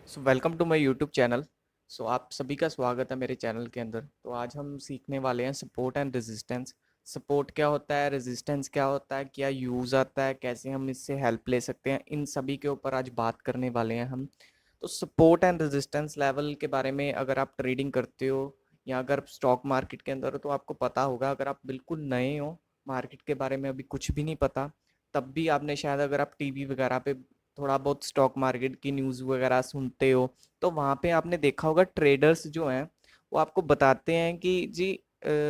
So welcome to my YouTube channel. So आप सभी का स्वागत है मेरे चैनल के अंदर। तो आज हम सीखने वाले हैं सपोर्ट एंड रेजिस्टेंस। सपोर्ट क्या होता है, रेजिस्टेंस क्या होता है, क्या यूज़ आता है, कैसे हम इससे हेल्प ले सकते हैं, इन सभी के ऊपर आज बात करने वाले हैं हम। तो सपोर्ट एंड रेजिस्टेंस लेवल के बारे में अगर आप ट्रेडिंग करते हो या अगर स्टॉक मार्केट के अंदर हो तो आपको पता होगा। अगर आप बिल्कुल नए हो, मार्केट के बारे में अभी कुछ भी नहीं पता, तब भी आपने शायद, अगर आप टीवी वगैरह पे थोड़ा बहुत स्टॉक मार्केट की न्यूज़ वगैरह सुनते हो, तो वहाँ पे आपने देखा होगा ट्रेडर्स जो हैं वो आपको बताते हैं कि जी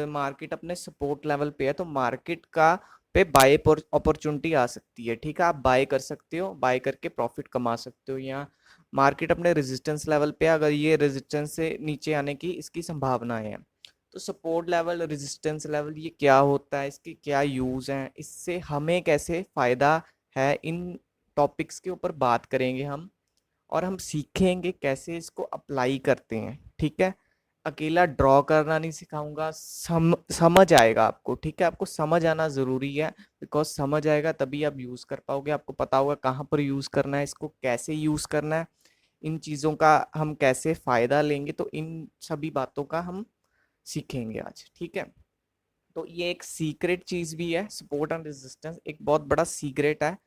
मार्केट अपने सपोर्ट लेवल पे है, तो मार्केट का पे बाय अपॉर्चुनिटी आ सकती है। ठीक है, आप बाय कर सकते हो, बाय करके प्रॉफिट कमा सकते हो। या मार्केट अपने रेजिस्टेंस लेवल पे, अगर ये रेजिस्टेंस से नीचे आने की इसकी संभावनाएं हैं। तो सपोर्ट लेवल, रेजिस्टेंस लेवल, ये क्या होता है, इसके क्या यूज हैं, इससे हमें कैसे फायदा है, इन टॉपिक्स के ऊपर बात करेंगे हम। और हम सीखेंगे कैसे इसको अप्लाई करते हैं। ठीक है, अकेला ड्रॉ करना नहीं सिखाऊंगा, समझ आएगा आपको। ठीक है, आपको समझ आना जरूरी है, बिकॉज समझ आएगा तभी आप यूज कर पाओगे। आपको पता होगा कहाँ पर यूज करना है, इसको कैसे यूज करना है, इन चीजों का हम कैसे फायदा लेंगे। तो इन सभी बातों का हम सीखेंगे आज। ठीक है, तो ये एक सीक्रेट चीज भी है, सपोर्ट एंड रेजिस्टेंस एक बहुत बड़ा सीक्रेट है।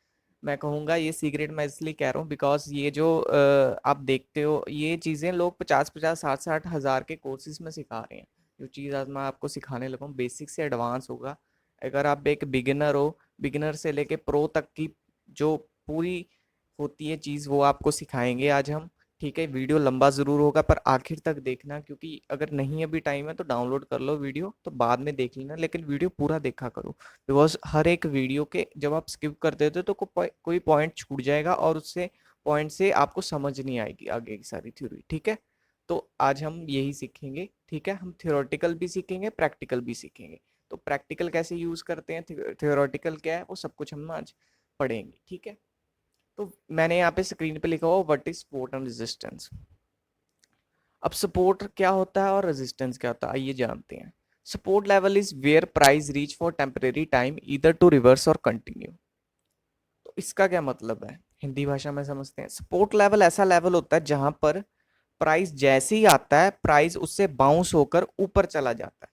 मैं कहूँगा ये सीक्रेट मैं इसलिए कह रहा हूँ बिकॉज ये जो आप देखते हो, ये चीज़ें लोग 50-50 60-60 हज़ार के कोर्सेज में सिखा रहे हैं। जो चीज़ आज मैं आपको सिखाने लगा हूँ बेसिक से एडवांस होगा। अगर आप एक बिगिनर हो, बिगिनर से लेके प्रो तक की जो पूरी होती है चीज़, वो आपको सिखाएंगे आज हम। ठीक है, वीडियो लंबा ज़रूर होगा पर आखिर तक देखना, क्योंकि अगर नहीं अभी टाइम है तो डाउनलोड कर लो वीडियो, तो बाद में देख लेना, लेकिन वीडियो पूरा देखा करो। बिकॉज हर एक वीडियो के जब आप स्किप कर देते हो तो कोई पॉइंट छूट जाएगा और उससे पॉइंट से आपको समझ नहीं आएगी आगे की सारी थ्योरी। ठीक है, तो आज हम यही सीखेंगे। ठीक है, हम थियोरेटिकल भी सीखेंगे, प्रैक्टिकल भी सीखेंगे। तो प्रैक्टिकल कैसे यूज करते हैं, थियोरेटिकल क्या है, वो सब कुछ हम आज पढ़ेंगे। ठीक है, तो मैंने यहाँ पे स्क्रीन पे लिखा हुआ what is support and resistance. अब सपोर्ट क्या होता है और रेजिस्टेंस क्या होता है, आइए जानते हैं। Support level is where price reach for temporary time either to reverse और कंटिन्यू। तो इसका क्या मतलब है, हिंदी भाषा में समझते हैं। सपोर्ट लेवल ऐसा लेवल होता है जहां पर प्राइस जैसे ही आता है, प्राइस उससे बाउंस होकर ऊपर चला जाता है।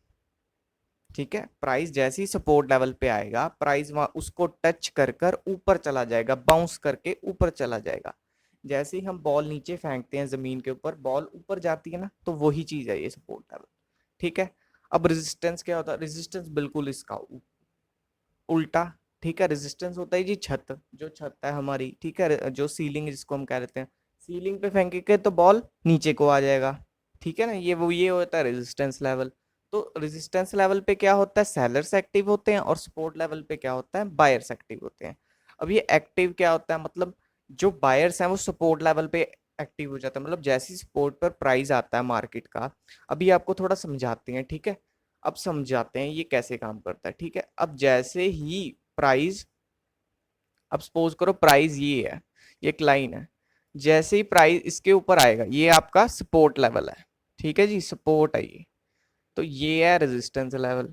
ठीक है, प्राइस जैसे ही सपोर्ट लेवल पे आएगा, प्राइस वहां उसको टच कर कर ऊपर चला जाएगा, बाउंस करके ऊपर चला जाएगा। जैसे ही हम बॉल नीचे फेंकते हैं जमीन के ऊपर, बॉल ऊपर जाती है ना, तो वही चीज है ये सपोर्ट लेवल। ठीक है, अब रेजिस्टेंस क्या होता है, रेजिस्टेंस बिल्कुल इसका उल्टा। ठीक है, रेजिस्टेंस होता है जी छत, जो छत है हमारी, ठीक है, जो सीलिंग जिसको हम कह देते हैं, सीलिंग पे फेंकेंगे तो बॉल नीचे को आ जाएगा। ठीक है ना, ये होता है रेजिस्टेंस लेवल। तो रेजिस्टेंस लेवल पे क्या होता है, सेलर्स एक्टिव होते हैं, और सपोर्ट लेवल पे क्या होता है, बायर्स एक्टिव होते हैं। अब ये एक्टिव क्या होता है, मतलब जो बायर्स हैं वो सपोर्ट लेवल पे एक्टिव हो जाता है। मतलब जैसे ही सपोर्ट पर प्राइस आता है मार्केट का, अभी आपको थोड़ा समझाते हैं। ठीक है, अब समझाते हैं ये कैसे काम करता है। ठीक है, अब जैसे ही प्राइस, अब सपोज करो प्राइस ये है, ये एक लाइन है, जैसे ही प्राइस इसके ऊपर आएगा, ये आपका सपोर्ट लेवल है। ठीक है जी, सपोर्ट है ये। तो ये है रेजिस्टेंस लेवल।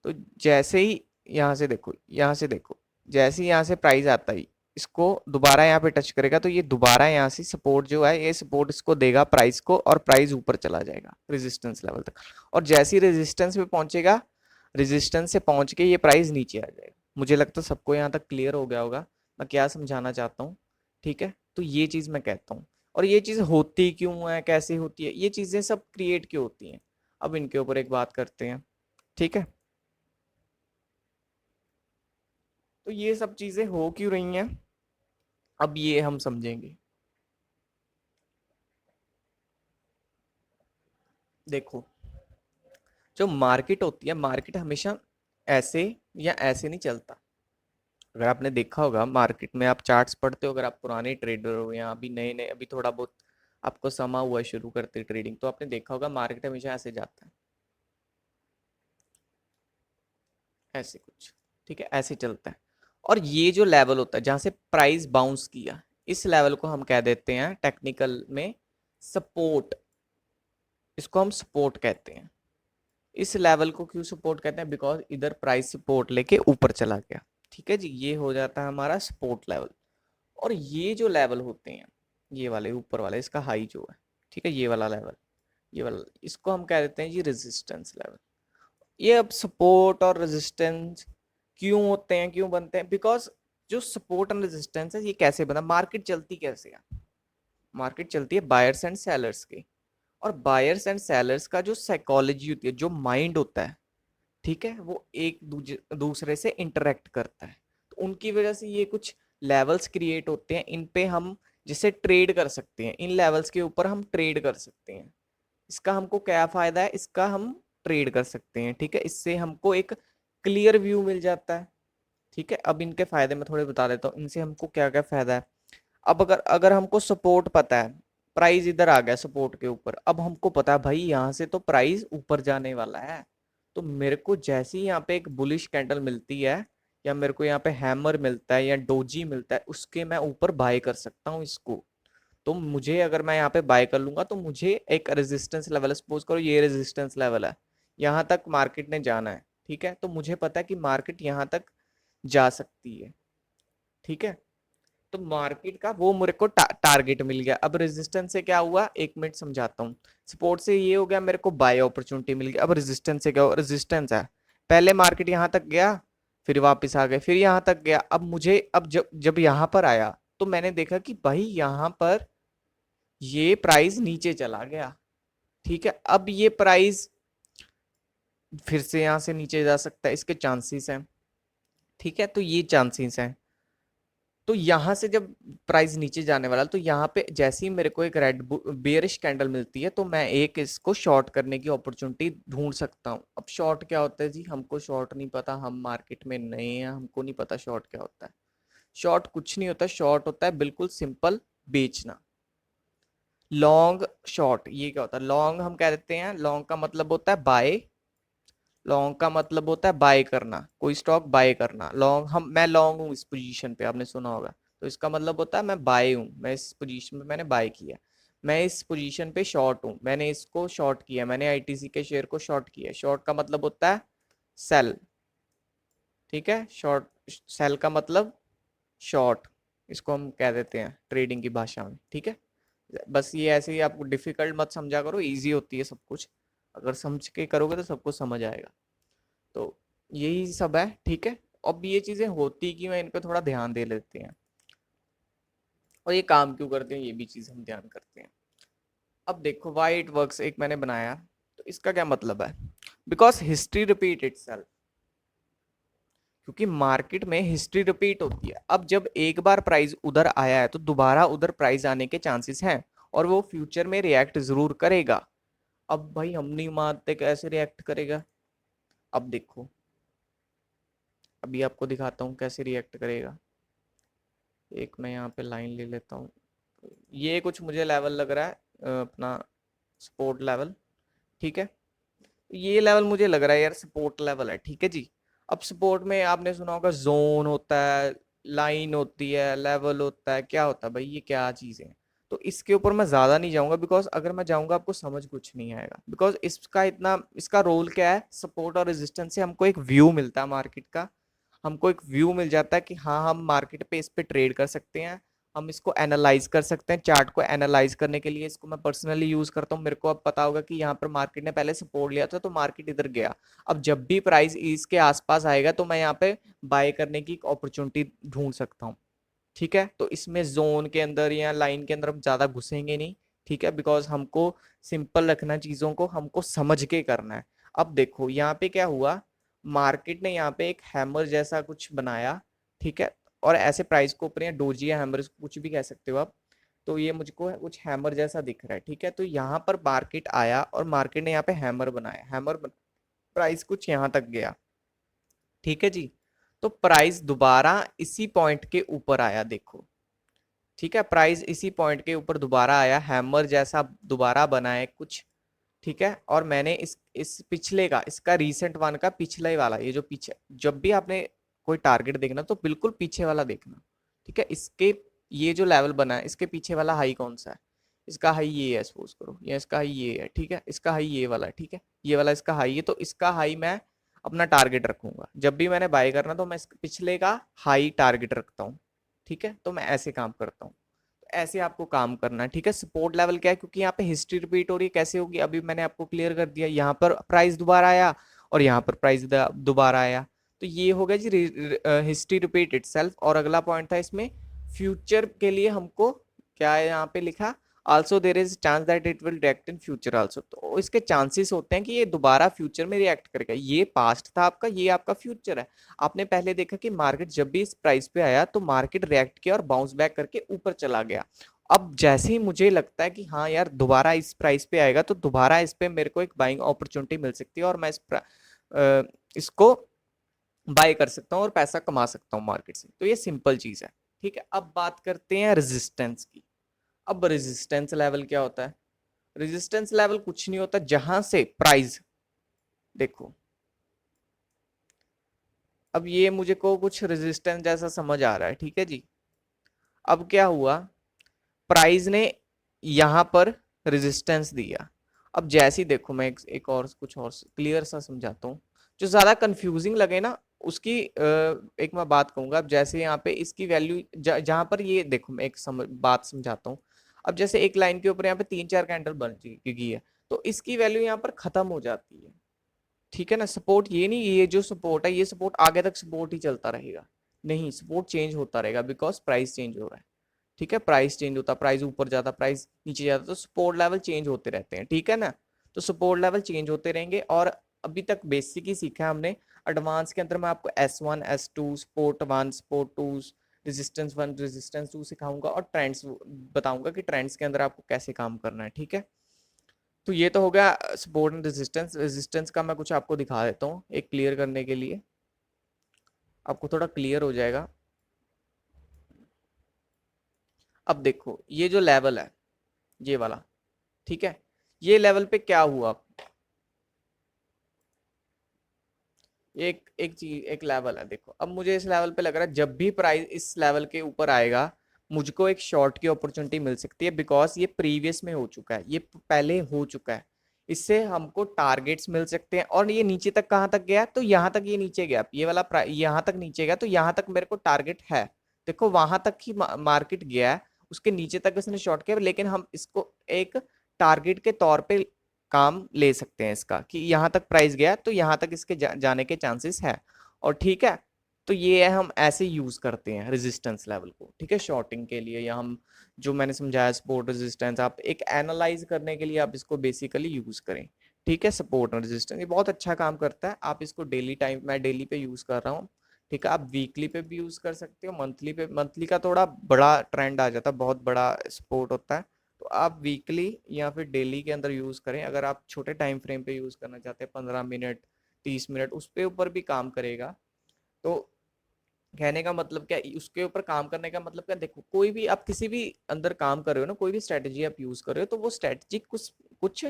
तो जैसे ही यहाँ से देखो, यहाँ से देखो, जैसे ही यहाँ से प्राइस आता है, इसको दोबारा यहाँ पे टच करेगा, तो ये दोबारा यहाँ से सपोर्ट जो है, ये सपोर्ट इसको देगा प्राइस को, और प्राइस ऊपर चला जाएगा रेजिस्टेंस लेवल तक। और जैसे ही रेजिस्टेंस पे पहुंचेगा, रेजिस्टेंस से पहुंच के ये प्राइस नीचे आ जाएगा। मुझे लगता है सबको यहाँ तक क्लियर हो गया होगा मैं क्या समझाना चाहता हूँ। ठीक है, तो ये चीज मैं कहता हूँ। और ये चीज होती क्यों है, कैसे होती है, ये चीजें सब क्रिएट क्यों होती हैं, अब इनके ऊपर एक बात करते हैं। ठीक है, तो ये सब चीजें हो क्यों रही हैं, अब ये हम समझेंगे। देखो, जो मार्केट होती है, मार्केट हमेशा ऐसे या ऐसे नहीं चलता। अगर आपने देखा होगा मार्केट में, आप चार्ट्स पढ़ते हो, अगर आप पुराने ट्रेडर हो या अभी नए नए, अभी थोड़ा बहुत आपको समा हुआ है शुरू करते ट्रेडिंग, तो आपने देखा होगा मार्केट हमेशा ऐसे जाता है, ऐसे कुछ। ठीक है, ऐसे चलता है। और ये जो लेवल होता है जहां से प्राइस बाउंस किया, इस लेवल को हम कह देते हैं टेक्निकल में सपोर्ट। इसको हम सपोर्ट कहते हैं। इस लेवल को क्यों सपोर्ट कहते हैं, बिकॉज इधर प्राइस सपोर्ट लेके ऊपर चला गया। ठीक है जी, ये हो जाता है हमारा सपोर्ट लेवल। और ये जो लेवल होते हैं, ये वाले ऊपर वाले, इसका हाई जो है, ठीक है, ये वाला लेवल, ये वाला, इसको हम कह देते हैं जी रेजिस्टेंस लेवल। ये अब सपोर्ट और रेजिस्टेंस क्यों होते हैं, क्यों बनते हैं? बिकॉज जो सपोर्ट एंड रेजिस्टेंस है ये कैसे बना, मार्केट चलती कैसे है? मार्केट चलती है बायर्स एंड सेलर्स की, और बायर्स एंड सेलर्स का जो साइकोलॉजी होती है, जो माइंड होता है, ठीक है, वो एक दूसरे से इंटरेक्ट करता है। तो उनकी वजह से ये कुछ लेवल्स क्रिएट होते हैं, इन पे हम जिसे ट्रेड कर सकते हैं, इन लेवल्स के ऊपर हम ट्रेड कर सकते हैं। इसका हमको क्या फायदा है, इसका हम ट्रेड कर सकते हैं, ठीक है, इससे हमको एक क्लियर व्यू मिल जाता है। ठीक है, अब इनके फायदे मैं थोड़े बता देता हूँ, इनसे हमको क्या क्या फायदा है। अब अगर अगर हमको सपोर्ट पता है, प्राइस इधर आ गया सपोर्ट के ऊपर, अब हमको पता है भाई यहाँ से तो प्राइस ऊपर जाने वाला है, तो मेरे को जैसे ही यहाँ पे एक बुलिश कैंडल मिलती है, या मेरे को यहाँ पे हैमर मिलता है या डोजी मिलता है, उसके मैं ऊपर बाय कर सकता हूँ इसको। तो मुझे अगर मैं यहाँ पे बाय कर लूंगा तो मुझे एक रेजिस्टेंस लेवल, सपोज करो ये रेजिस्टेंस लेवल है, यहाँ तक मार्केट ने जाना है, ठीक है, तो मुझे पता है कि मार्केट यहाँ तक जा सकती है, ठीक है, तो मार्केट का वो मेरे को टारगेट मिल गया। अब रेजिस्टेंस से क्या हुआ, एक मिनट समझाता हूँ। सपोर्ट से ये हो गया, मेरे को बाय अपॉर्चुनिटी मिल गई। अब रेजिस्टेंस से क्या हुआ, रेजिस्टेंस है, पहले मार्केट यहाँ तक गया, फिर वापस आ गए, फिर यहाँ तक गया। अब मुझे, अब जब जब यहाँ पर आया तो मैंने देखा कि भाई यहाँ पर ये प्राइस नीचे चला गया, ठीक है, अब ये प्राइस फिर से यहाँ से नीचे जा सकता है, इसके चांसेस हैं, ठीक है, तो ये चांसेस हैं। तो यहां से जब प्राइस नीचे जाने वाला, तो यहाँ पे जैसे ही मेरे को एक रेड बेयरिश कैंडल मिलती है, तो मैं एक इसको शॉर्ट करने की अपॉर्चुनिटी ढूंढ सकता हूँ। अब शॉर्ट क्या होता है जी, हमको शॉर्ट नहीं पता, हम मार्केट में नए हैं, हमको नहीं पता शॉर्ट क्या होता है। शॉर्ट कुछ नहीं होता, शॉर्ट होता है बिल्कुल सिंपल, बेचना। लॉन्ग शॉर्ट ये क्या होता है, लॉन्ग हम कह देते हैं, लॉन्ग का मतलब होता है बाय, लॉन्ग का मतलब होता है बाय करना, कोई स्टॉक बाय करना। लॉन्ग, हम मैं लॉन्ग हूँ इस पोजीशन पे, आपने सुना होगा, तो इसका मतलब होता है मैं बाय हूँ, मैं इस पोजीशन पे मैंने बाय किया। मैं इस पोजीशन पे शॉर्ट हूँ, मैंने इसको शॉर्ट किया, मैंने आईटीसी के शेयर को शॉर्ट किया। शॉर्ट का मतलब होता है सेल, ठीक है, शॉर्ट, सेल का मतलब शॉर्ट, इसको हम कह देते हैं ट्रेडिंग की भाषा में, ठीक है। बस ये ऐसे ही, आपको डिफिकल्ट मत समझा करो, इजी होती है सब कुछ, अगर समझ के करोगे तो सब कुछ समझ आएगा। तो यही सब है, ठीक है। अब ये चीजें होती क्यों है, इन पे थोड़ा ध्यान दे लेते हैं, और ये काम क्यों करते हैं, ये भी चीज हम ध्यान करते हैं। अब देखो व्हाई इट वर्क्स एक मैंने बनाया, तो इसका क्या मतलब है, बिकॉज हिस्ट्री रिपीट इटसेल्फ, क्योंकि मार्केट में हिस्ट्री रिपीट होती है। अब जब एक बार प्राइस उधर आया है तो दोबारा उधर प्राइस आने के चांसेस हैं, और वो फ्यूचर में रिएक्ट जरूर करेगा। अब भाई हम नहीं मानते कैसे रिएक्ट करेगा, अब देखो, अभी आपको दिखाता हूँ कैसे रिएक्ट करेगा। एक मैं यहाँ पे लाइन ले लेता हूँ, ये कुछ मुझे लेवल लग रहा है, अपना सपोर्ट लेवल, ठीक है, ये लेवल मुझे लग रहा है यार सपोर्ट लेवल है, ठीक है जी। अब सपोर्ट में आपने सुना होगा जोन होता है, लाइन होती है, लेवल होता है, क्या होता है भाई, ये क्या चीजें हैं। तो इसके ऊपर मैं ज्यादा नहीं जाऊंगा, बिकॉज अगर मैं जाऊंगा आपको समझ कुछ नहीं आएगा, बिकॉज इसका इतना, इसका रोल क्या है, सपोर्ट और रेजिस्टेंस से हमको एक व्यू मिलता है मार्केट का, हमको एक व्यू मिल जाता है कि हाँ हम मार्केट पे इस पे ट्रेड कर सकते हैं, हम इसको एनालाइज कर सकते हैं। चार्ट को एनालाइज करने के लिए इसको मैं पर्सनली यूज करता हूँ। मेरे को अब पता होगा कि यहाँ पर मार्केट ने पहले सपोर्ट लिया था तो मार्केट इधर गया, अब जब भी प्राइस इसके आसपास आएगा तो मैं यहाँ पे बाय करने की अपॉर्चुनिटी ढूंढ सकता हूँ, ठीक है। तो इसमें जोन के अंदर या लाइन के अंदर हम ज्यादा घुसेंगे नहीं, ठीक है, बिकॉज हमको सिंपल रखना, चीजों को हमको समझ के करना है। अब देखो यहाँ पे क्या हुआ, मार्केट ने यहाँ पे एक हैमर जैसा कुछ बनाया, ठीक है, और ऐसे प्राइस को ऊपर या डोजी या हैमर कुछ भी कह सकते हो आप। तो ये मुझको कुछ हैमर जैसा दिख रहा है, ठीक है, तो यहाँ पर मार्केट आया और मार्केट ने यहाँ पे हैमर बनाया, प्राइस कुछ यहाँ तक गया, ठीक है जी। तो प्राइस दोबारा इसी पॉइंट के ऊपर आया, देखो, ठीक है, प्राइस इसी पॉइंट के ऊपर दोबारा आया, हैमर जैसा दोबारा बना है कुछ, ठीक है। और मैंने इस पिछले का, इसका रीसेंट वन का पिछले वाला, ये जो पीछे, जब भी आपने कोई टारगेट देखना तो बिल्कुल पीछे वाला देखना, ठीक है। इसके, ये जो लेवल बना है इसके पीछे वाला हाई कौन सा है, इसका हाई ये है, सपोज करो, या इसका हाई ये है, ठीक है, इसका हाई ये वाला है, ठीक है, ये वाला इसका हाई है, तो इसका हाई मैं अपना टारगेट रखूंगा। जब भी मैंने बाय करना तो मैं पिछले का हाई टारगेट रखता हूँ, ठीक है, तो मैं ऐसे काम करता हूँ। ऐसे आपको काम करना है, ठीक है। सपोर्ट लेवल क्या है, क्योंकि यहाँ पे हिस्ट्री रिपीट हो रही है, कैसे होगी अभी मैंने आपको क्लियर कर दिया। यहाँ पर प्राइस दोबारा आया और यहाँ पर प्राइस दोबारा आया, तो ये हो गया जी हिस्ट्री रिपीट इटसेल्फ। और अगला पॉइंट था इसमें फ्यूचर के लिए हमको क्या है यहाँ पे लिखा, also there is chance that it will react in future also. तो इसके चांसेस होते हैं कि ये दोबारा फ्यूचर में रिएक्ट करेगा। ये पास्ट था आपका, ये आपका फ्यूचर है। आपने पहले देखा कि मार्केट जब भी इस प्राइस पे आया तो मार्केट रिएक्ट किया और बाउंस बैक करके ऊपर चला गया। अब जैसे ही मुझे लगता है कि हाँ यार दोबारा इस प्राइस पे आएगा तो दोबारा इस पे मेरे को एक बाइंग अपॉर्चुनिटी मिल सकती है और मैं इसको बाय कर सकता हूँ और पैसा कमा सकता हूँ मार्केट से। तो ये सिंपल चीज है, ठीक है। अब बात करते हैं रेजिस्टेंस की। अब रेजिस्टेंस लेवल क्या होता है? रेजिस्टेंस लेवल कुछ नहीं होता, जहां से प्राइस, देखो अब ये मुझे को कुछ रेजिस्टेंस जैसा समझ आ रहा है, ठीक है जी। अब क्या हुआ, प्राइस ने यहां पर रेजिस्टेंस दिया। अब जैसे ही देखो मैं एक और कुछ और क्लियर सा समझाता हूँ, जो ज्यादा कंफ्यूजिंग लगे ना उसकी एक मैं बात कहूंगा। अब जैसे यहाँ पे इसकी वैल्यू जहां पर ये देखो मैं एक बात समझाता हूँ। अब जैसे एक लाइन के ऊपर यहाँ पे 3-4 कैंडल बन चुकी है, तो इसकी वैल्यू यहाँ पर खत्म हो जाती है, ठीक है ना। सपोर्ट ये नहीं, ये जो सपोर्ट है ये सपोर्ट आगे तक सपोर्ट ही चलता रहेगा, नहीं, सपोर्ट चेंज होता रहेगा बिकॉज प्राइस चेंज हो रहा है, ठीक है। प्राइस चेंज होता, प्राइस ऊपर जाता, प्राइस नीचे जाता, तो सपोर्ट लेवल चेंज होते रहते हैं, ठीक है ना। तो सपोर्ट लेवल चेंज होते रहेंगे। और अभी तक बेसिक ही सीखा है हमने। एडवांस के अंदर मैं आपको S1 S2 support 1 support 2 resistance 1 resistance 2 सिखाऊंगा और ट्रेंड्स बताऊंगा कि ट्रेंड्स के अंदर आपको कैसे काम करना है, ठीक है। तो ये तो हो गया सपोर्ट एंड रेजिस्टेंस। रेजिस्टेंस का मैं कुछ आपको दिखा देता हूँ एक क्लियर करने के लिए, आपको थोड़ा क्लियर हो जाएगा। अब देखो ये जो लेवल है ये वाला, ठीक है, ये लेवल पे क्या हुआ, एक एक चीज एक लेवल है। देखो अब मुझे इस लेवल पे लग रहा है जब भी प्राइस इस लेवल के ऊपर आएगा मुझको एक शॉर्ट की अपॉर्चुनिटी मिल सकती है, बिकॉज ये प्रीवियस में हो चुका है, ये पहले हो चुका है। इससे हमको टारगेट्स मिल सकते हैं। और ये नीचे तक कहाँ तक गया, तो यहाँ तक ये नीचे गया, ये वाला यहाँ तक नीचे गया, तो यहाँ तक मेरे को टारगेट है। देखो वहां तक ही मार्केट गया है, उसके नीचे तक इसने शॉर्ट किया, लेकिन हम इसको एक टारगेट के तौर पे काम ले सकते हैं इसका, कि यहाँ तक प्राइस गया तो यहाँ तक इसके जाने के चांसेस है। और ठीक है, तो ये है हम ऐसे यूज करते हैं रेजिस्टेंस लेवल को, ठीक है, शॉर्टिंग के लिए। या हम जो मैंने समझाया सपोर्ट रेजिस्टेंस, आप एक एनालाइज करने के लिए आप इसको बेसिकली यूज करें, ठीक है। सपोर्ट और रेजिस्टेंस ये बहुत अच्छा काम करता है, आप इसको डेली टाइम, मैं डेली पे यूज कर रहा हूँ, ठीक है। आप वीकली पे भी यूज कर सकते हो, मंथली पे, मंथली का थोड़ा बड़ा ट्रेंड आ जाता है, बहुत बड़ा सपोर्ट होता है। तो आप वीकली या फिर डेली के अंदर यूज करें। अगर आप छोटे टाइम फ्रेम पे यूज करना चाहते हैं, 15 मिनट 30 मिनट, उस पे ऊपर भी काम करेगा। तो कहने का मतलब क्या, उसके ऊपर काम करने का मतलब क्या, देखो कोई भी आप किसी भी अंदर काम कर रहे हो ना, कोई भी स्ट्रेटेजी आप यूज कर रहे हो, तो वो स्ट्रेटेजी कुछ कुछ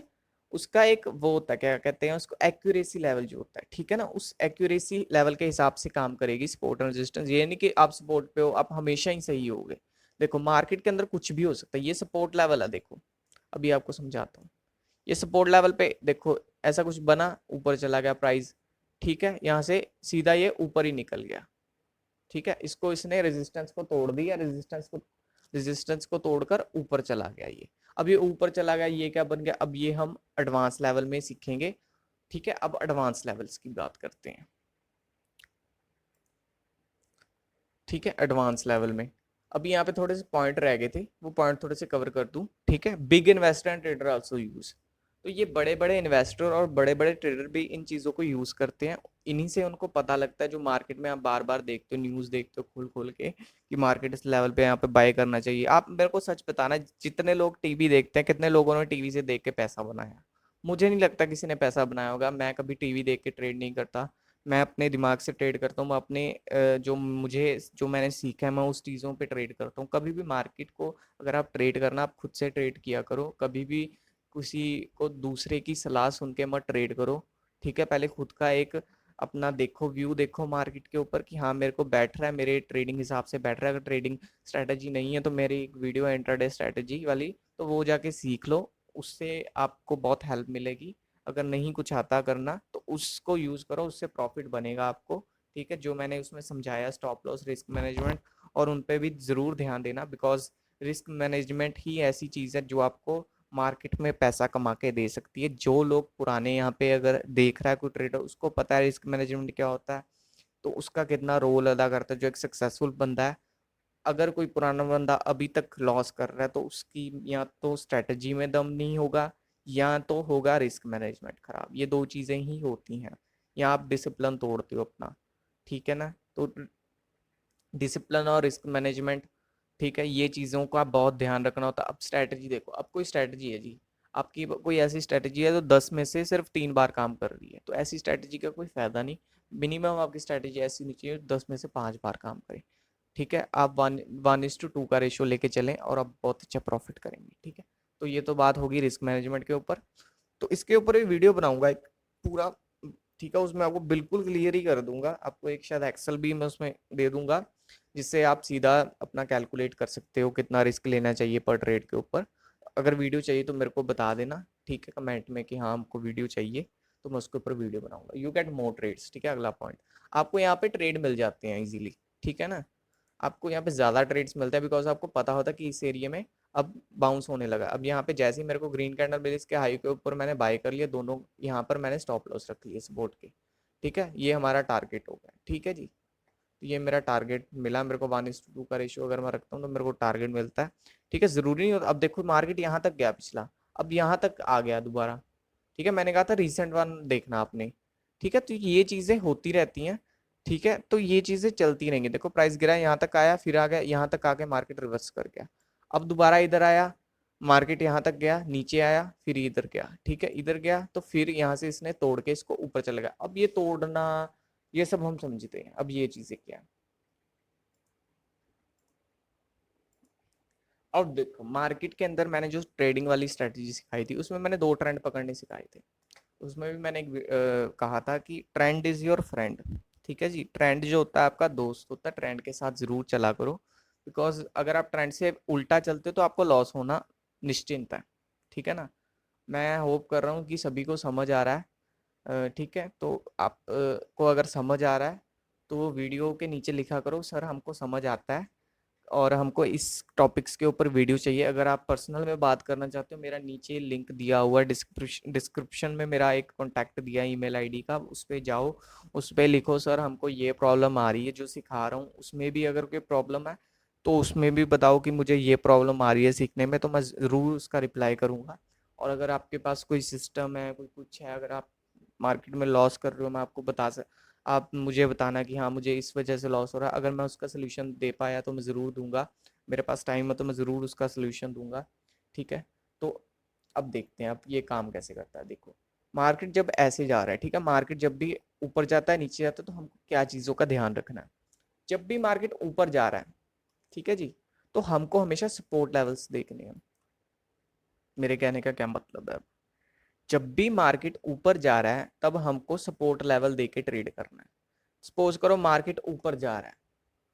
उसका एक वो होता है, क्या कहते हैं उसको, एक्यूरेसी लेवल जो होता है, ठीक है ना। उस एक्यूरेसी लेवल के हिसाब से काम करेगी सपोर्ट और रेजिस्टेंस। ये नहीं कि आप सपोर्ट पे हो आप हमेशा ही सही होगे। देखो मार्केट के अंदर कुछ भी हो सकता है। ये सपोर्ट लेवल है, देखो अभी आपको समझाता हूँ। ये सपोर्ट लेवल पे देखो ऐसा कुछ बना, ऊपर चला गया प्राइस, ठीक है, यहाँ से सीधा ये ऊपर ही निकल गया, ठीक है। इसको इसने रेजिस्टेंस को तोड़ दिया, रेजिस्टेंस को तोड़कर ऊपर चला गया ये। अब ये ऊपर चला गया, ये क्या बन गया, अब ये हम एडवांस लेवल में सीखेंगे, ठीक है। अब एडवांस लेवल्स की बात करते हैं, ठीक है। एडवांस लेवल में अभी यहाँ पे थोड़े से पॉइंट रह गए थे, वो पॉइंट थोड़े से कवर कर दूं, ठीक है। Big investor and trader also use, तो ये बड़े बड़े इन्वेस्टर और बड़े बड़े ट्रेडर भी इन चीज़ों को यूज़ करते हैं। इन्हीं से उनको पता लगता है, जो मार्केट में आप बार बार देखते हो, न्यूज़ देखते हो खोल खोल के, कि मार्केट इस लेवल पे यहाँ पे बाय करना चाहिए। आप मेरे को सच बताना, जितने लोग टीवी देखते हैं, कितने लोगों ने टीवी से देख के पैसा बनाया? मुझे नहीं लगता किसी ने पैसा बनाया होगा। मैं कभी टीवी देख के ट्रेड नहीं करता, मैं अपने दिमाग से ट्रेड करता हूँ। मैं अपने जो मैंने सीखा है मैं उस चीज़ों पे ट्रेड करता हूँ। कभी भी मार्केट को अगर आप ट्रेड करना, आप खुद से ट्रेड किया करो, कभी भी किसी को दूसरे की सलाह सुन के मत ट्रेड करो, ठीक है। पहले खुद का एक अपना देखो, व्यू देखो मार्केट के ऊपर कि हाँ मेरे को बैठ रहा है, मेरे ट्रेडिंग हिसाब से बैठ रहा है। अगर ट्रेडिंग स्ट्रैटेजी नहीं है तो मेरी एक वीडियो है इंट्राडे स्ट्रैटेजी वाली, तो वो जाके सीख लो, उससे आपको बहुत हेल्प मिलेगी। अगर नहीं कुछ आता करना तो उसको यूज करो, उससे प्रॉफिट बनेगा आपको, ठीक है। जो मैंने उसमें समझाया, स्टॉप लॉस, रिस्क मैनेजमेंट और उन पे भी ज़रूर ध्यान देना, बिकॉज रिस्क मैनेजमेंट ही ऐसी चीज़ है जो आपको मार्केट में पैसा कमा के दे सकती है। जो लोग पुराने यहाँ पे अगर देख रहा है कोई ट्रेडर, उसको पता है रिस्क मैनेजमेंट क्या होता है, तो उसका कितना रोल अदा करता है। जो एक सक्सेसफुल बंदा है, अगर कोई पुराना बंदा अभी तक लॉस कर रहा है, तो उसकी या तो स्ट्रेटजी में दम नहीं होगा, या तो होगा रिस्क मैनेजमेंट खराब। ये दो चीज़ें ही होती हैं, या आप डिसिप्लिन तोड़ते हो अपना, ठीक है ना। तो डिसिप्लिन और रिस्क मैनेजमेंट, ठीक है, ये चीज़ों का बहुत ध्यान रखना होता है। अब स्ट्रैटेजी देखो, अब कोई स्ट्रैटेजी है जी, आपकी कोई ऐसी स्ट्रैटेजी है जो 10 में से सिर्फ 3 बार काम कर रही है, तो ऐसी स्ट्रैटेजी का कोई फायदा नहीं। मिनिमम आपकी स्ट्रैटेजी ऐसी नहीं चाहिए 10 में से 5 बार काम करे, ठीक है। आप 1:2 का रेशियो लेके चलें और आप बहुत अच्छा प्रॉफिट करेंगे, ठीक है। तो ये तो बात होगी रिस्क मैनेजमेंट के ऊपर। तो इसके ऊपर एक वीडियो बनाऊंगा एक पूरा, ठीक है, उसमें आपको बिल्कुल क्लियर ही कर दूंगा। आपको एक शायद एक्सेल भी मैं उसमें दे दूंगा, जिससे आप सीधा अपना कैलकुलेट कर सकते हो कितना रिस्क लेना चाहिए पर ट्रेड के ऊपर। अगर वीडियो चाहिए तो मेरे को बता देना, ठीक है, कमेंट में कि हाँ हमको वीडियो चाहिए, तो मैं उसके ऊपर वीडियो बनाऊंगा। यू गेट मोर ट्रेड्स, ठीक है। अगला पॉइंट, आपको यहाँ पे ट्रेड मिल जाते हैं इजीली, ठीक है ना। आपको यहाँ पे ज़्यादा ट्रेड्स मिलते हैं बिकॉज आपको पता होता है कि इस एरिया में अब बाउंस होने लगा। अब यहाँ पे जैसे ही मेरे को ग्रीन कैंडल मिली, इसके हाई के ऊपर मैंने बाय कर लिया दोनों, यहाँ पर मैंने स्टॉप लॉस रख लिया सपोर्ट के, ठीक है। ये हमारा टारगेट हो गया, ठीक है जी। तो ये मेरा टारगेट मिला मेरे को, 1:2 का रेशियो अगर मैं रखता हूँ तो मेरे को टारगेट मिलता है, ठीक है। ज़रूरी नहीं होता। अब देखो मार्केट यहाँ तक गया पिछला, अब यहाँ तक आ गया दोबारा, ठीक है। मैंने कहा था रिसेंट वन देखना आपने, ठीक है। तो ये चीज़ें होती रहती हैं, ठीक है। तो ये चीज़ें चलती रहेंगी। देखो प्राइस गिरा, यहाँ तक आया, फिर आ गया, यहाँ तक आके मार्केट रिवर्स कर गया, अब दोबारा इधर आया, मार्केट यहाँ तक गया, नीचे आया, फिर इधर गया, ठीक है, इधर गया, तो फिर यहाँ से इसने तोड़ के इसको ऊपर चला गया। अब ये तोड़ना, ये सब हम समझते हैं। अब ये चीज़ें क्या है, अब देखो मार्केट के अंदर मैंने जो ट्रेडिंग वाली स्ट्रेटजी सिखाई थी, उसमें मैंने 2 ट्रेंड पकड़ने सिखाए थे। उसमें भी मैंने एक कहा था कि ट्रेंड इज योर फ्रेंड, ठीक है जी। ट्रेंड जो होता है आपका दोस्त होता है, ट्रेंड के साथ जरूर चला करो, बिकॉज अगर आप ट्रेंड से उल्टा चलते हो तो आपको लॉस होना निश्चिंत है, ठीक है ना। मैं होप कर रहा हूँ कि सभी को समझ आ रहा है, ठीक है। तो आप को अगर समझ आ रहा है तो वो वीडियो के नीचे लिखा करो सर हमको समझ आता है, और हमको इस टॉपिक्स के ऊपर वीडियो चाहिए। अगर आप पर्सनल में बात करना चाहते हो, मेरा नीचे लिंक दिया हुआ है, डिस्क्रिप्शन में मेरा एक कॉन्टैक्ट दिया है ईमेल आईडी का, उस पर जाओ, उस पर लिखो सर हमको ये प्रॉब्लम आ रही है जो सिखा रहा हूँ, उसमें भी अगर कोई प्रॉब्लम है तो उसमें भी बताओ कि मुझे ये प्रॉब्लम आ रही है सीखने में, तो मैं ज़रूर उसका रिप्लाई करूँगा। और अगर आपके पास कोई सिस्टम है, कोई कुछ है, अगर आप मार्केट में लॉस कर रहे हो, मैं आपको बता सक आप मुझे बताना कि हाँ मुझे इस वजह से लॉस हो रहा है। अगर मैं उसका सोल्यूशन दे पाया तो मैं ज़रूर दूंगा, मेरे पास टाइम है तो मैं ज़रूर उसका सोल्यूशन दूंगा, ठीक है। तो अब देखते हैं अब ये काम कैसे करता है। देखो मार्केट जब ऐसे जा रहा है, ठीक है, मार्केट जब भी ऊपर जाता है नीचे जाता है, तो हमको क्या चीज़ों का ध्यान रखना है। जब भी मार्केट ऊपर जा रहा है, ठीक है जी, तो हमको हमेशा सपोर्ट लेवल्स देखने हैं। मेरे कहने का क्या मतलब है, जब भी मार्केट ऊपर जा रहा है तब हमको सपोर्ट लेवल दे के ट्रेड करना है। सपोज करो मार्केट ऊपर जा रहा है,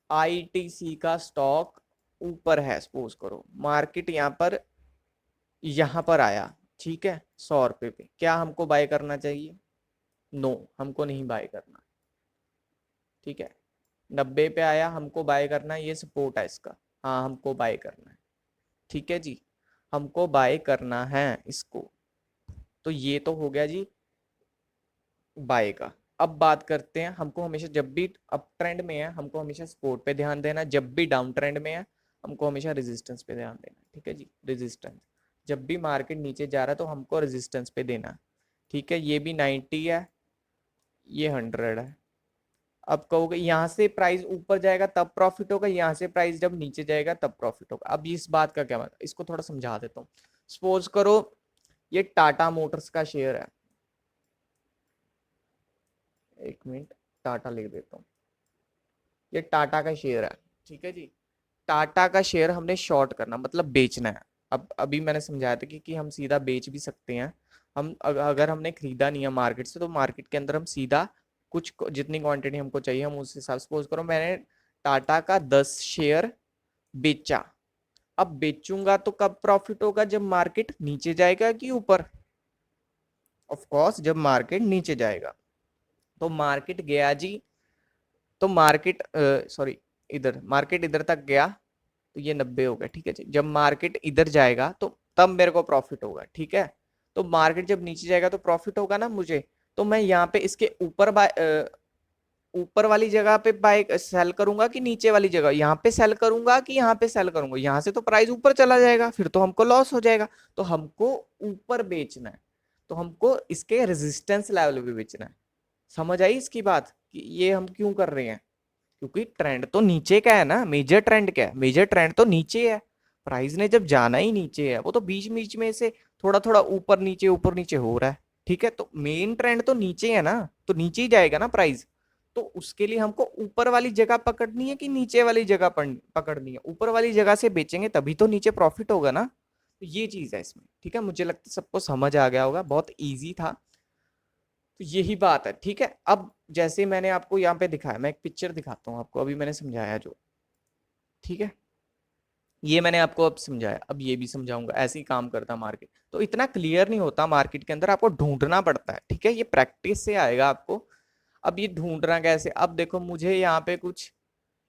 आईटीसी का स्टॉक ऊपर है, सपोज करो मार्केट यहाँ पर आया, ठीक है, 100 रुपये पे, क्या हमको बाय करना चाहिए? नो, हमको नहीं बाय करना, ठीक है। 90 पे आया, हमको बाय करना है, ये सपोर्ट है इसका, हाँ हमको बाय करना है, ठीक है जी, हमको बाय करना है इसको। तो ये तो हो गया जी बाय का। अब बात करते हैं, हमको हमेशा जब भी अप ट्रेंड में है हमको हमेशा सपोर्ट पे ध्यान देना, जब भी डाउन ट्रेंड में है हमको हमेशा रेजिस्टेंस पे ध्यान देना, ठीक है जी। रेजिस्टेंस, जब भी मार्केट नीचे जा रहा है तो हमको रेजिस्टेंस पे देना, ठीक है। ये भी 90 है, ये 100 है। अब कहोगे यहाँ से प्राइस ऊपर जाएगा तब प्रॉफिट होगा, यहाँ से प्राइस जब नीचे जाएगा तब प्रॉफिट होगा। अब इस बात का क्या मतलब, इसको थोड़ा समझा देता हूँ। सपोज करो ये टाटा मोटर्स का शेयर है, एक मिनट टाटा लिख देता हूँ, ये टाटा का शेयर है, ठीक है जी। टाटा का शेयर हमने शॉर्ट करना मतलब बेचना है। अब अभी मैंने समझाया था कि हम सीधा बेच भी सकते हैं। हम अगर हमने खरीदा नहीं है मार्केट से, तो मार्केट के अंदर हम सीधा कुछ जितनी क्वांटिटी हमको चाहिए हम उस हिसाब से, सपोज करो मैंने टाटा का 10 शेयर बेचा। अब बेचूंगा तो कब प्रॉफिट होगा, जब मार्केट नीचे जाएगा कि ऊपर? ऑफ कोर्स जब मार्केट नीचे जाएगा। तो मार्केट गया जी, तो मार्केट सॉरी इधर, मार्केट इधर तक गया तो ये 90 हो गया, ठीक है जी। जब मार्केट इधर जाएगा तो तब मेरे को प्रॉफिट होगा, ठीक है। तो मार्केट जब नीचे जाएगा तो प्रॉफिट होगा ना मुझे, तो मैं यहाँ पे इसके ऊपर ऊपर वाली जगह पे बाय सेल करूंगा कि नीचे वाली जगह, यहाँ पे सेल करूंगा कि यहाँ पे सेल करूंगा, यहाँ से तो प्राइस ऊपर चला जाएगा, फिर तो हमको लॉस हो जाएगा। तो हमको ऊपर बेचना है, तो हमको इसके रेजिस्टेंस लेवल पे बेचना है। समझ आई इसकी बात कि ये हम क्यों कर रहे हैं? क्योंकि ट्रेंड तो नीचे का है ना, मेजर ट्रेंड क्या है, मेजर ट्रेंड तो नीचे है। प्राइस ने जब जाना ही नीचे है, वो तो बीच बीच में से थोड़ा थोड़ा ऊपर नीचे हो रहा है, ठीक है। तो मेन ट्रेंड तो नीचे है ना, तो नीचे ही जाएगा ना प्राइस। तो उसके लिए हमको ऊपर वाली जगह पकड़नी है कि नीचे वाली जगह पकड़नी है? ऊपर वाली जगह से बेचेंगे तभी तो नीचे प्रॉफिट होगा ना। तो ये चीज है इसमें, ठीक है। मुझे लगता है सबको समझ आ गया होगा, बहुत ईजी था। तो यही बात है, ठीक है। अब जैसे मैंने आपको यहाँ पे दिखाया, मैं एक पिक्चर दिखाता हूँ आपको, अभी मैंने समझाया जो, ठीक है। ये मैंने आपको अब समझाया, अब ये भी समझाऊंगा। ऐसे ही काम करता मार्केट, तो इतना क्लियर नहीं होता मार्केट के अंदर, आपको ढूंढना पड़ता है, ठीक है। ये प्रैक्टिस से आएगा आपको। अब ये ढूंढना कैसे? अब देखो मुझे यहाँ पे कुछ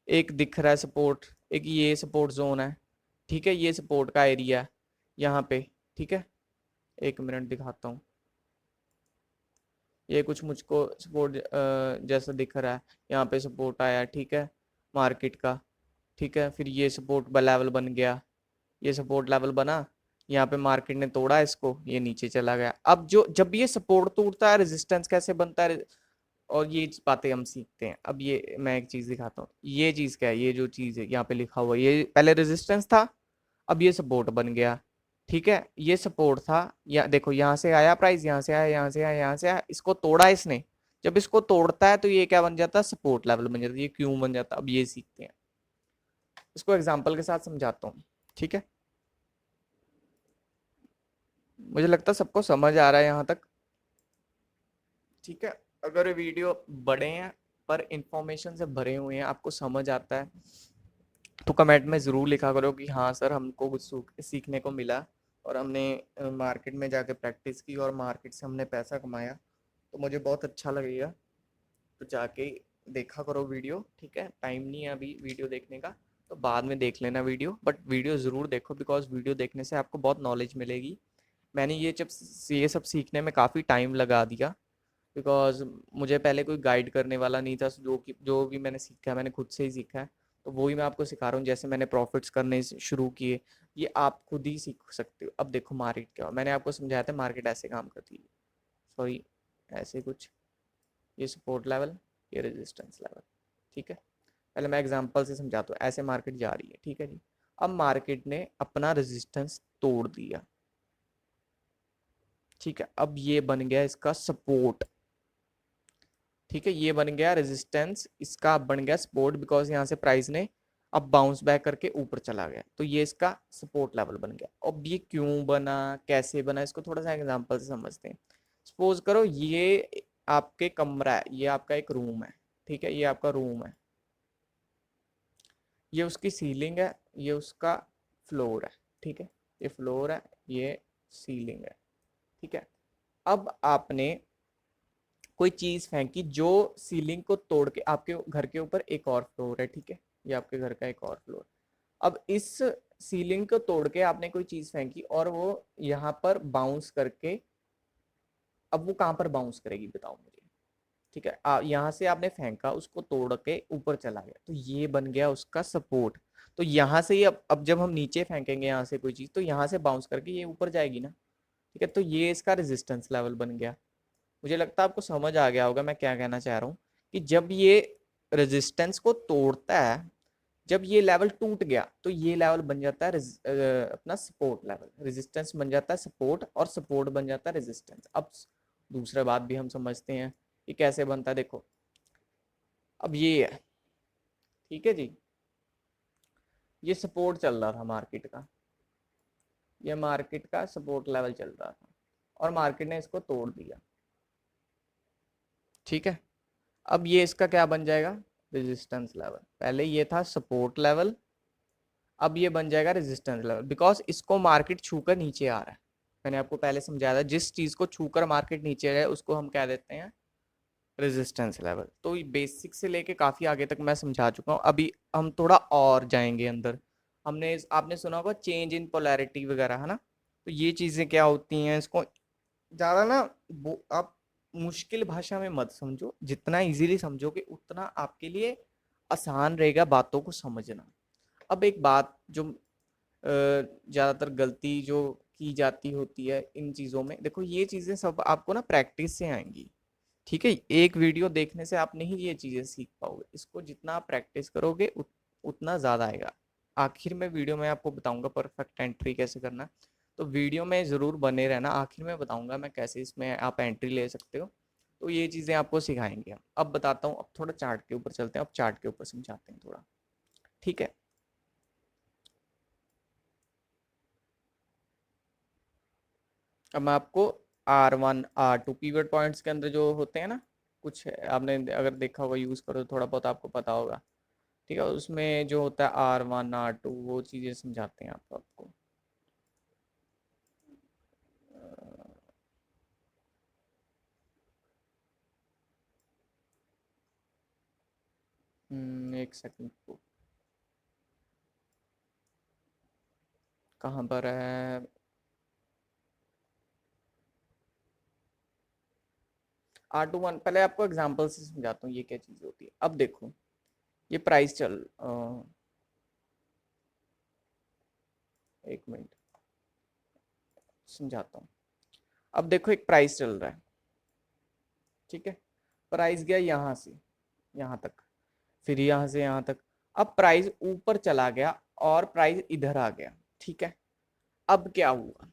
एक दिख रहा है सपोर्ट, एक ये सपोर्ट जोन है, ठीक है। ये सपोर्ट का एरिया है यहाँ पे, ठीक है। एक मिनट दिखाता हूँ। ये कुछ मुझको सपोर्ट जैसा दिख रहा है, यहाँ पे सपोर्ट आया, ठीक है, मार्केट का, ठीक है। फिर ये सपोर्ट लेवल बन गया, ये सपोर्ट लेवल बना, यहाँ पे मार्केट ने तोड़ा इसको, ये नीचे चला गया। अब जो जब ये सपोर्ट टूटता है, रेजिस्टेंस कैसे बनता है, और ये बातें हम सीखते हैं। अब ये मैं एक चीज दिखाता हूँ, ये चीज क्या है, ये जो चीज है यहाँ पे लिखा हुआ है, ये पहले रेजिस्टेंस था, अब ये सपोर्ट बन गया, ठीक है। ये सपोर्ट था, या देखो यहाँ से आया प्राइस, यहाँ से आया, यहाँ से आया, यहाँ से आया, इसको तोड़ा इसने। जब इसको तोड़ता है तो ये क्या बन जाता है? सपोर्ट लेवल बन जाता है। ये क्यों बन जाता है, अब ये सीखते हैं। इसको एग्जाम्पल के साथ समझाता हूँ, ठीक है। मुझे लगता है सबको समझ आ रहा है यहाँ तक, ठीक है। अगर वीडियो बड़े हैं पर इंफॉर्मेशन से भरे हुए हैं, आपको समझ आता है, तो कमेंट में ज़रूर लिखा करो कि हाँ सर हमको कुछ सीखने को मिला, और हमने मार्केट में जाके प्रैक्टिस की और मार्केट से हमने पैसा कमाया, तो मुझे बहुत अच्छा लगेगा। तो जाके देखा करो वीडियो, ठीक है। टाइम नहीं है अभी वीडियो देखने का, तो बाद में देख लेना वीडियो, बट वीडियो ज़रूर देखो, बिकॉज वीडियो देखने से आपको बहुत नॉलेज मिलेगी। मैंने ये सब सीखने में काफ़ी टाइम लगा दिया, बिकॉज मुझे पहले कोई गाइड करने वाला नहीं था। जो भी मैंने सीखा है मैंने खुद से ही सीखा है, तो वही मैं आपको सिखा रहा हूँ। जैसे मैंने प्रॉफिट्स करने शुरू किए, ये आप खुद ही सीख सकते हो। अब देखो मार्केट क्या, मैंने आपको समझाया था मार्केट ऐसे काम करती है, सॉरी ऐसे कुछ, ये सपोर्ट लेवल, ये रेजिस्टेंस लेवल, ठीक है। पहले मैं एग्जांपल से समझाता हूँ। ऐसे मार्केट जा रही है, ठीक है जी। अब मार्केट ने अपना रेजिस्टेंस तोड़ दिया, ठीक है। अब ये बन गया इसका सपोर्ट, ठीक है। ये बन गया रेजिस्टेंस, इसका अब बन गया सपोर्ट, बिकॉज यहाँ से प्राइस ने अब बाउंस बैक करके ऊपर चला गया, तो ये इसका सपोर्ट लेवल बन गया। अब ये क्यों बना, कैसे बना, इसको थोड़ा सा एग्जांपल से समझते हैं। सपोज करो ये आपके कमरा है, ये आपका एक रूम है, ठीक है। ये आपका रूम है, ये उसकी सीलिंग है, ये उसका फ्लोर है, ठीक है। ये फ्लोर है, ये सीलिंग है, ठीक है। अब आपने कोई चीज फेंकी जो सीलिंग को तोड़ के आपके घर के ऊपर एक और फ्लोर है, ठीक है। ये आपके घर का एक और फ्लोर। अब इस सीलिंग को तोड़ के आपने कोई चीज फेंकी और वो यहाँ पर बाउंस करके, अब वो कहाँ पर बाउंस करेगी बताओ मुझे, ठीक है। यहाँ से आपने फेंका, उसको तोड़ के ऊपर चला गया, तो ये बन गया उसका सपोर्ट। तो यहाँ से ही अब जब हम नीचे फेंकेंगे यहाँ से कोई चीज, तो यहाँ से बाउंस करके ये ऊपर जाएगी ना, ठीक है। तो ये इसका रेजिस्टेंस लेवल बन गया। मुझे लगता है आपको समझ आ गया होगा मैं क्या कहना चाह रहा हूँ, कि जब ये रेजिस्टेंस को तोड़ता है, जब ये लेवल टूट गया, तो ये लेवल बन जाता है अपना सपोर्ट लेवल, रेजिस्टेंस बन जाता है सपोर्ट, और सपोर्ट बन जाता है रेजिस्टेंस। अब दूसरा बात भी हम समझते हैं कि कैसे बनता है, देखो। अब ये है, ठीक है जी, ये सपोर्ट चल रहा था मार्केट का, ये मार्केट का सपोर्ट लेवल चल रहा था, और मार्केट ने इसको तोड़ दिया, ठीक है। अब ये इसका क्या बन जाएगा? Resistance level. पहले ये था सपोर्ट लेवल, अब ये बन जाएगा रेजिस्टेंस लेवल, बिकॉज इसको मार्केट छूकर नीचे आ रहा है। मैंने आपको पहले समझाया था, जिस चीज को छूकर मार्केट नीचे आ रहा है उसको हम क्या देते हैं? Resistance level. तो बेसिक से लेके काफ़ी आगे तक मैं समझा चुका हूँ, अभी हम थोड़ा और जाएंगे अंदर। आपने सुना होगा चेंज इन पोलैरिटी वगैरह, है ना। तो ये चीज़ें क्या होती हैं, इसको ज़्यादा ना वो आप मुश्किल भाषा में मत समझो, जितना इजीली समझोगे उतना आपके लिए आसान रहेगा बातों को समझना। अब एक बात जो ज़्यादातर गलती जो की जाती होती है इन चीज़ों में, देखो ये चीज़ें सब आपको ना प्रैक्टिस से आएंगी। ठीक है, एक वीडियो देखने से आप नहीं ये चीज़ें सीख पाओगे, इसको जितना आप प्रैक्टिस करोगे उतना ज़्यादा आएगा। आखिर में वीडियो में आपको बताऊंगा परफेक्ट एंट्री कैसे करना है, तो वीडियो में ज़रूर बने रहना, आखिर में बताऊंगा मैं कैसे इसमें आप एंट्री ले सकते हो। तो ये चीज़ें आपको सिखाएंगे हम। अब बताता हूँ, अब थोड़ा चार्ट के ऊपर चलते हैं, अब चार्ट के ऊपर समझाते हैं थोड़ा। ठीक है, अब मैं आपको R1 R2 पीवट पॉइंट्स के अंदर जो होते हैं ना, कुछ आपने अगर देखा होगा, यूज़ करो तो थोड़ा बहुत आपको पता होगा। ठीक है, उसमें जो होता है R1 R2 वो चीज़ें समझाते हैं आपको। एक सेकंड को, कहाँ पर है। R2 1 पहले आपको एग्जांपल से समझाता हूँ ये क्या चीज़ होती है। अब देखो, ये प्राइस एक मिनट समझाता हूँ। अब देखो एक प्राइस चल रहा है, ठीक है। प्राइस गया यहाँ से यहाँ तक, फिर यहाँ से यहाँ तक। अब प्राइस ऊपर चला गया और प्राइस इधर आ गया, ठीक है। अब क्या हुआ,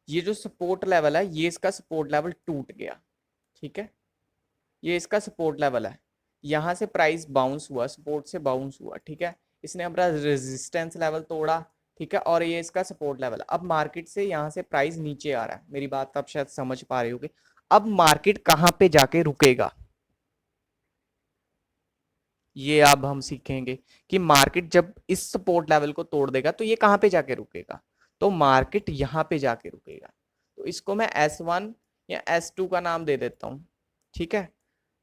ये जो सपोर्ट लेवल है, ये इसका सपोर्ट लेवल टूट गया, ठीक है। ये इसका सपोर्ट लेवल है, यहाँ से प्राइस बाउंस हुआ, सपोर्ट से बाउंस हुआ, ठीक है। इसने अपना रेजिस्टेंस लेवल तोड़ा, ठीक है, और ये इसका सपोर्ट लेवल है। अब मार्केट से यहाँ से प्राइस नीचे आ रहा है, मेरी बात आप शायद समझ पा रहे होगे। अब मार्केट कहाँ पे जाके रुकेगा, ये अब हम सीखेंगे कि मार्केट जब इस सपोर्ट लेवल को तोड़ देगा तो ये कहाँ पे जाके रुकेगा। तो मार्केट यहाँ पे जाके रुकेगा, तो इसको मैं S1 या S2 का नाम दे देता हूँ, ठीक है।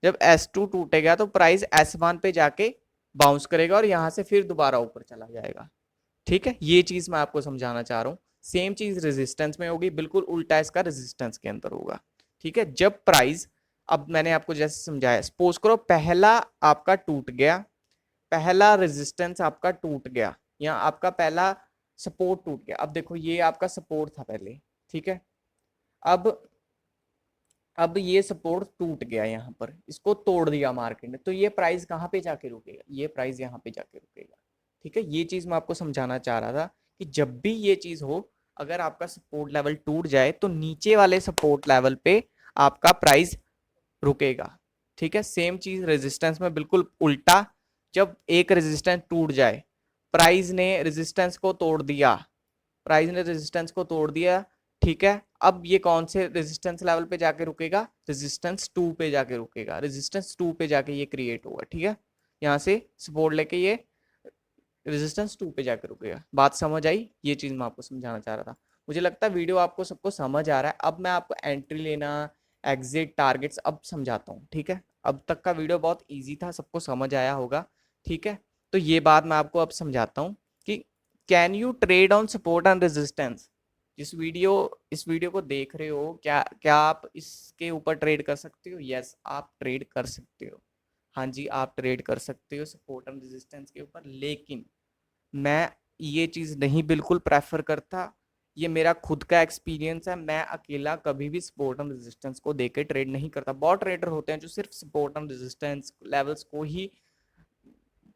जब S2 टूटेगा तो प्राइस S1 पे जाके बाउंस करेगा और यहाँ से फिर दोबारा ऊपर चला जाएगा, ठीक है। ये चीज मैं आपको समझाना चाह रहा हूँ। सेम चीज रेजिस्टेंस में होगी, बिल्कुल उल्टा इसका रेजिस्टेंस के अंदर होगा, ठीक है। जब प्राइस, अब मैंने आपको जैसे समझाया, सपोज करो पहला आपका टूट गया, पहला रेजिस्टेंस आपका टूट गया, या आपका पहला सपोर्ट टूट गया। अब देखो ये आपका सपोर्ट था पहले, ठीक है। अब अब ये सपोर्ट टूट गया, यहाँ पर इसको तोड़ दिया मार्केट ने, तो ये प्राइस कहाँ पे जाके रुकेगा, ये प्राइस यहाँ पे जाके रुकेगा, ठीक है। ये चीज मैं आपको समझाना चाह रहा था कि जब भी ये चीज हो, अगर आपका सपोर्ट लेवल टूट जाए तो नीचे वाले सपोर्ट लेवल पे आपका प्राइस रुकेगा, ठीक है। सेम चीज रेजिस्टेंस में बिल्कुल उल्टा, जब एक रेजिस्टेंस टूट जाए, प्राइस ने रेजिस्टेंस को तोड़ दिया, प्राइस ने रेजिस्टेंस को तोड़ दिया, ठीक है। अब ये कौन से रेजिस्टेंस लेवल पे जाके रुकेगा, रेजिस्टेंस 2 पे जाके रुकेगा, रेजिस्टेंस 2 पे जाके ये क्रिएट होगा, ठीक है। यहाँ से सपोर्ट लेके ये रेजिस्टेंस 2 पे जाकर रुकेगा। बात समझ आई, ये चीज मैं आपको समझाना चाह रहा था। मुझे लगता है वीडियो आपको सबको समझ आ रहा है। अब मैं आपको एंट्री लेना, एग्जिट, टारगेट्स अब समझाता हूँ, ठीक है। अब तक का वीडियो बहुत ईजी था, सबको समझ आया होगा, ठीक है। तो ये बात मैं आपको अब समझाता हूँ कि can you trade on support and resistance. इस वीडियो को देख रहे हो, क्या क्या आप इसके ऊपर ट्रेड कर सकते हो। यस, आप ट्रेड कर सकते हो, हाँ जी आप ट्रेड कर सकते हो सपोर्ट एंड रेजिस्टेंस के ऊपर। लेकिन मैं ये चीज़ नहीं बिल्कुल प्रेफर करता, ये मेरा खुद का एक्सपीरियंस है। मैं अकेला कभी भी सपोर्ट एंड रेजिस्टेंस को देके ट्रेड नहीं करता। बहुत ट्रेडर होते हैं जो सिर्फ सपोर्ट एंड रेजिस्टेंस लेवल्स को ही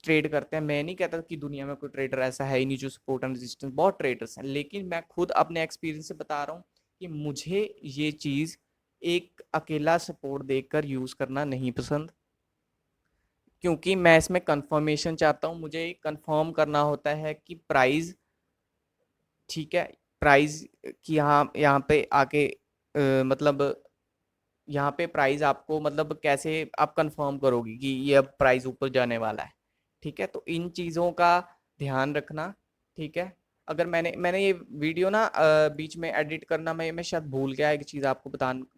ट्रेड करते हैं। मैं नहीं कहता कि दुनिया में कोई ट्रेडर ऐसा है ही नहीं जो सपोर्ट एंड रेजिस्टेंस, बहुत ट्रेडर्स हैं, लेकिन मैं खुद अपने एक्सपीरियंस से बता रहा हूँ कि मुझे ये चीज़ एक अकेला सपोर्ट देकर यूज़ करना नहीं पसंद, क्योंकि मैं इसमें कंफर्मेशन चाहता हूँ। मुझे कंफर्म करना होता है कि प्राइस, ठीक है, प्राइस की यहाँ यहाँ पे आके मतलब यहाँ पे प्राइस आपको, मतलब कैसे आप कंफर्म करोगे कि ये अब प्राइस ऊपर जाने वाला है, ठीक है। तो इन चीज़ों का ध्यान रखना, ठीक है। अगर मैंने ये वीडियो ना बीच में एडिट करना मैं शायद भूल गया एक चीज़ आपको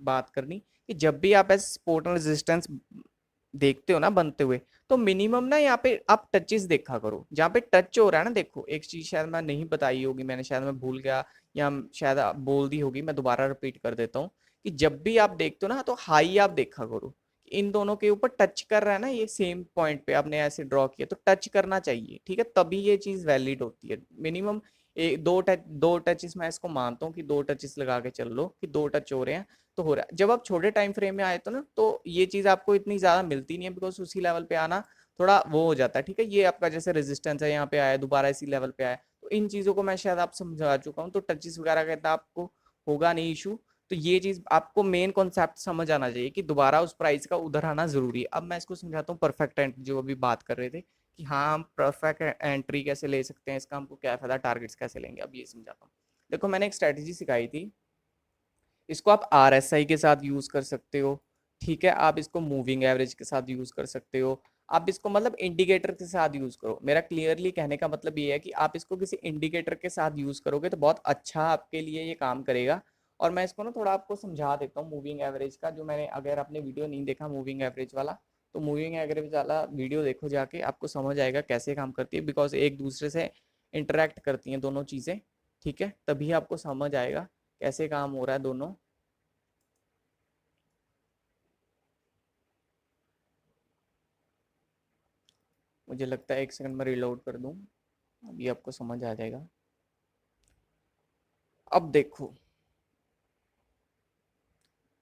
बात करनी, कि जब भी आप ऐसे सपोर्ट एंड रेजिस्टेंस देखते हो ना बनते हुए, तो मिनिमम ना यहाँ पे आप टचेस देखा करो, जहाँ पे टच हो रहा है ना। देखो एक चीज शायद मैं नहीं बताई होगी, मैंने शायद मैं भूल गया, या शायद आप बोल दी होगी, मैं दोबारा रिपीट कर देता हूँ, कि जब भी आप देखते हो ना तो हाई आप देखा करो, इन दोनों के ऊपर टच कर रहा है ना, ये सेम पॉइंट पे आपने ऐसे ड्रॉ किया तो टच करना चाहिए, ठीक है, तभी ये चीज वैलिड होती है। मिनिमम दो टचेस मैं इसको मानता हूँ कि दो टचेस लगा के चल लो, कि दो टच हो रहे हैं तो हो रहा है। जब आप छोटे टाइम फ्रेम में आए तो ना, तो ये चीज आपको इतनी ज्यादा मिलती नहीं है, बिकॉज उसी लेवल पे आना थोड़ा वो हो जाता है, ठीक है। ये आपका जैसे रेजिस्टेंस है, यहाँ पे आया दोबारा इसी लेवल पे आया, तो इन चीजों को मैं शायद आप समझा चुका हूँ, तो टचेस वगैरह का इतना आपको होगा नहीं इशू। तो ये चीज आपको मेन कॉन्सेप्ट समझ आना चाहिए कि दोबारा उस प्राइस का उधर आना जरूरी है। अब मैं इसको समझाता हूँ परफेक्ट एंट्री, जो अभी बात कर रहे थे कि हाँ हम परफेक्ट एंट्री कैसे ले सकते हैं, इसका हमको क्या फायदा, टारगेट्स कैसे लेंगे, अब ये समझाता हूँ। देखो मैंने एक स्ट्रेटेजी सिखाई थी, इसको आप RSI के साथ यूज कर सकते हो, ठीक है, आप इसको मूविंग एवरेज के साथ यूज कर सकते हो, आप इसको मतलब इंडिकेटर के साथ यूज करो। मेरा क्लियरली कहने का मतलब ये है कि आप इसको किसी इंडिकेटर के साथ यूज करोगे तो बहुत अच्छा आपके लिए ये काम करेगा। और मैं इसको ना थोड़ा आपको समझा देता हूँ मूविंग एवरेज का, जो मैंने, अगर आपने वीडियो नहीं देखा मूविंग एवरेज वाला, तो मूविंग एवरेज वाला वीडियो देखो जाके, आपको समझ आएगा कैसे काम करती है, बिकॉज एक दूसरे से इंटरेक्ट करती हैं दोनों चीजें, ठीक है, तभी आपको समझ आएगा कैसे काम हो रहा है दोनों। मुझे लगता है एक सेकंड में रिलोड कर दूं, अभी आपको समझ आ जाएगा। अब देखो,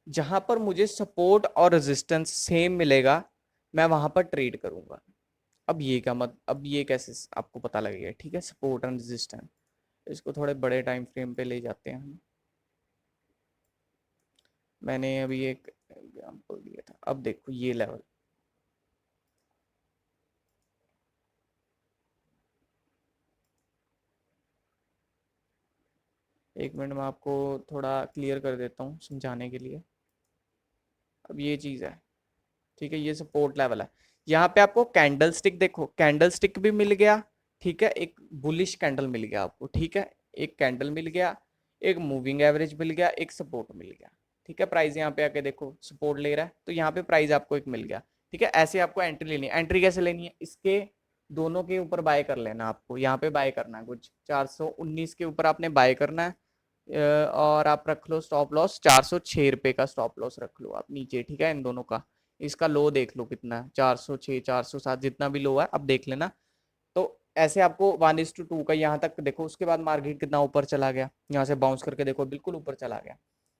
जहां पर मुझे सपोर्ट और रेजिस्टेंस सेम मिलेगा, मैं वहां पर ट्रेड करूंगा। अब ये क्या मत अब ये कैसे आपको पता लगेगा, ठीक है, सपोर्ट एंड रेजिस्टेंस, इसको थोड़े बड़े टाइम फ्रेम पे ले जाते हैं हम। मैंने अभी एक एग्जांपल दिया था, अब देखो ये लेवल, एक मिनट में आपको थोड़ा क्लियर कर देता हूँ समझाने के लिए। अब ये चीज है, ठीक है, ये सपोर्ट लेवल है। यहाँ पे आपको कैंडल स्टिक, देखो कैंडल स्टिक भी मिल गया, ठीक है, एक बुलिश कैंडल मिल गया आपको, ठीक है, एक कैंडल मिल गया, एक मूविंग एवरेज मिल गया, एक सपोर्ट मिल गया, ठीक है। प्राइस यहाँ पे आके देखो सपोर्ट ले रहा है, तो यहाँ पे प्राइस आपको एक मिल गया, ठीक है। ऐसे आपको एंट्री लेनी है। एंट्री कैसे लेनी है, इसके दोनों के ऊपर बाय कर लेना, आपको यहाँ पे बाय करना है कुछ 419 के ऊपर आपने बाय करना है। और आप रख लो स्टॉप लॉस 406 रुपये का स्टॉप लॉस रख लो आप नीचे, ठीक है, इन दोनों का। इसका लो देख लो कितना है, 406 407, जितना भी लो है अब देख लेना। तो ऐसे आपको 1:2 का यहाँ तक देखो, उसके बाद मार्केट कितना ऊपर चला गया, यहाँ से बाउंस करके देखो बिल्कुल ऊपर चला गया।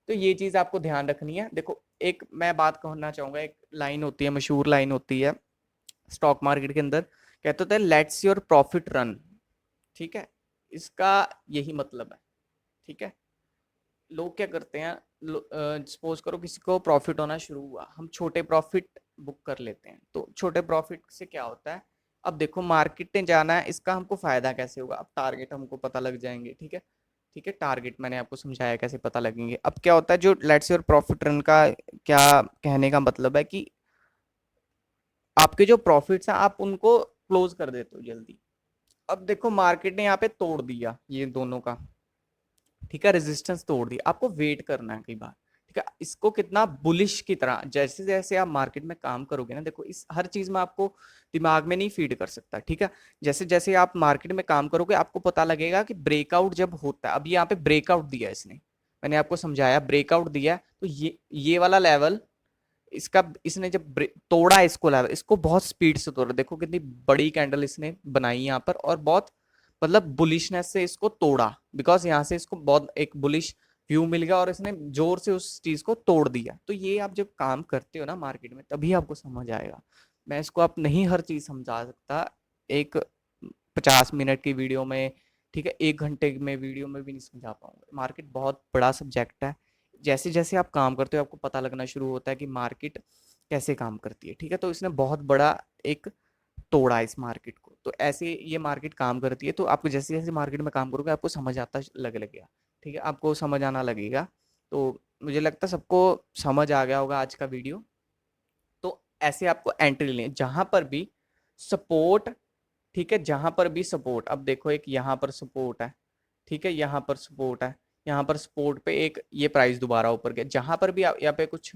तो ये चीज आपको ध्यान रखनी है। देखो एक मैं बात कहना चाहूंगा, एक लाइन होती है, मशहूर लाइन होती है स्टॉक मार्केट के अंदर, कहते होते हैं लेट्स योर प्रॉफिट रन, ठीक है, इसका यही मतलब है, ठीक है। लोग क्या करते हैं, सपोज करो किसी को प्रॉफिट होना शुरू हुआ, हम छोटे प्रॉफिट बुक कर लेते हैं, तो छोटे प्रॉफिट से क्या होता है, अब देखो मार्केट में जाना है, इसका हमको फायदा कैसे होगा, अब टारगेट हमको पता लग जाएंगे, ठीक है, ठीक है, टारगेट मैंने आपको समझाया कैसे पता लगेंगे। अब क्या होता है, जो लेट्स योर प्रॉफिट रन का क्या कहने का मतलब है कि आपके जो प्रॉफिट्स हैं आप उनको क्लोज कर देते हो जल्दी। अब देखो मार्केट ने यहाँ पे तोड़ दिया ये दोनों का, ठीक है, रेजिस्टेंस तोड़ दी, आपको वेट करना है कई बार, ठीक है, इसको कितना बुलिश की तरह, जैसे जैसे आप मार्केट में काम करोगे ना, देखो इस हर चीज में आपको दिमाग में नहीं फीड कर सकता, ठीक है। जैसे जैसे आप मार्केट में काम करोगे आपको पता लगेगा कि ब्रेकआउट जब होता है, अब यहाँ पे ब्रेकआउट दिया है इसने, मैंने आपको समझाया ब्रेकआउट दिया है, तो ये वाला लेवल, इसका इसने जब तोड़ा इसको लेवल, इसको बहुत स्पीड से तोड़ा, देखो कितनी बड़ी कैंडल इसने बनाई यहाँ पर, और बहुत मतलब बुलिशनेस से इसको तोड़ा, बिकॉज यहाँ से इसको बहुत एक बुलिश व्यू मिल गया और इसने जोर से उस चीज को तोड़ दिया। तो ये आप जब काम करते हो ना मार्केट में, तभी आपको समझ आएगा। मैं इसको आप नहीं हर चीज समझा सकता एक 50 मिनट की वीडियो में, ठीक है, 1 घंटे में वीडियो में भी नहीं समझा पाऊंगा। मार्केट बहुत बड़ा सब्जेक्ट है, जैसे जैसे आप काम करते हो आपको पता लगना शुरू होता है कि मार्केट कैसे काम करती है, ठीक है। तो इसने बहुत बड़ा एक तोड़ा इस मार्केट को, तो ऐसे ये मार्केट काम करती है। तो आपको जैसे जैसे मार्केट में काम करोगे आपको समझ आता लगेगा, ठीक है, आपको समझ आना लगेगा। तो मुझे लगता है सबको समझ आ गया होगा आज का वीडियो। तो ऐसे आपको एंट्री लेनी है जहां पर भी सपोर्ट, ठीक है, जहां पर भी सपोर्ट, अब देखो एक यहाँ पर सपोर्ट है, ठीक है, यहाँ पर सपोर्ट है, यहाँ पर सपोर्ट पे एक ये प्राइस दोबारा ऊपर गया, जहां पर भी यहाँ पे कुछ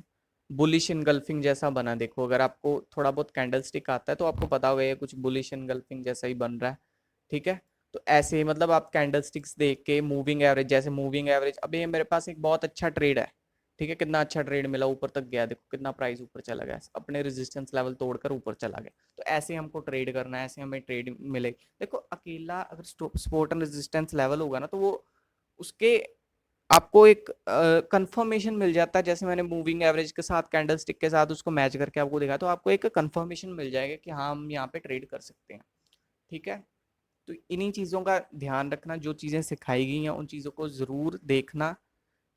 बुलिश इनगल्फिंग जैसा बना, देखो अगर आपको थोड़ा बहुत कैंडल स्टिक आता है तो आपको पता होगा ये कुछ बुलिश इनगल्फिंग जैसा ही बन रहा है। ठीक है, तो ऐसे ही मतलब आप कैंडल स्टिक्स देख के मूविंग एवरेज, जैसे मूविंग एवरेज, अभी मेरे पास एक बहुत अच्छा ट्रेड है। ठीक है, कितना अच्छा ट्रेड मिला, ऊपर तक गया, देखो कितना प्राइस ऊपर चला गया, अपने रेजिस्टेंस लेवल तोड़कर ऊपर चला गया। तो ऐसे हमको ट्रेड करना है, ऐसे हमें ट्रेड मिले। देखो अकेला अगर सपोर्ट एंड रेजिस्टेंस लेवल होगा ना तो वो उसके आपको एक कंफर्मेशन मिल जाता है, जैसे मैंने मूविंग एवरेज के साथ कैंडल स्टिक के साथ उसको मैच करके आपको दिखा, तो आपको एक कंफर्मेशन मिल जाएगा कि हाँ हम यहाँ पे ट्रेड कर सकते हैं। ठीक है, तो इन्हीं चीज़ों का ध्यान रखना, जो चीज़ें सिखाई गई हैं उन चीज़ों को ज़रूर देखना।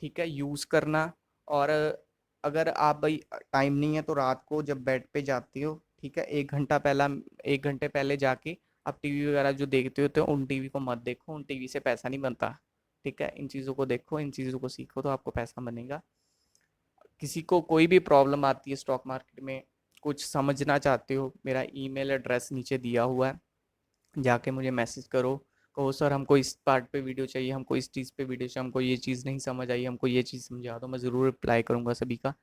ठीक है, यूज़ करना। और अगर आप भाई टाइम नहीं है तो रात को जब बेड पे जाती हो, ठीक है, 1 घंटा पहला, 1 घंटे पहले जाके आप टीवी वगैरह जो देखते हो तो उन टीवी को मत देखो, उन टीवी से पैसा नहीं बनता। ठीक है, इन चीज़ों को देखो, इन चीज़ों को सीखो तो आपको पैसा बनेगा। किसी को कोई भी प्रॉब्लम आती है स्टॉक मार्केट में, कुछ समझना चाहते हो, मेरा ईमेल एड्रेस नीचे दिया हुआ है, जाके मुझे मैसेज करो, कहो सर हमको इस पार्ट पे वीडियो चाहिए, हमको इस चीज़ पे वीडियो चाहिए, हमको ये चीज़ नहीं समझ आई, हमको ये चीज़ समझा दो, मैं ज़रूर रिप्लाई करूँगा सभी का।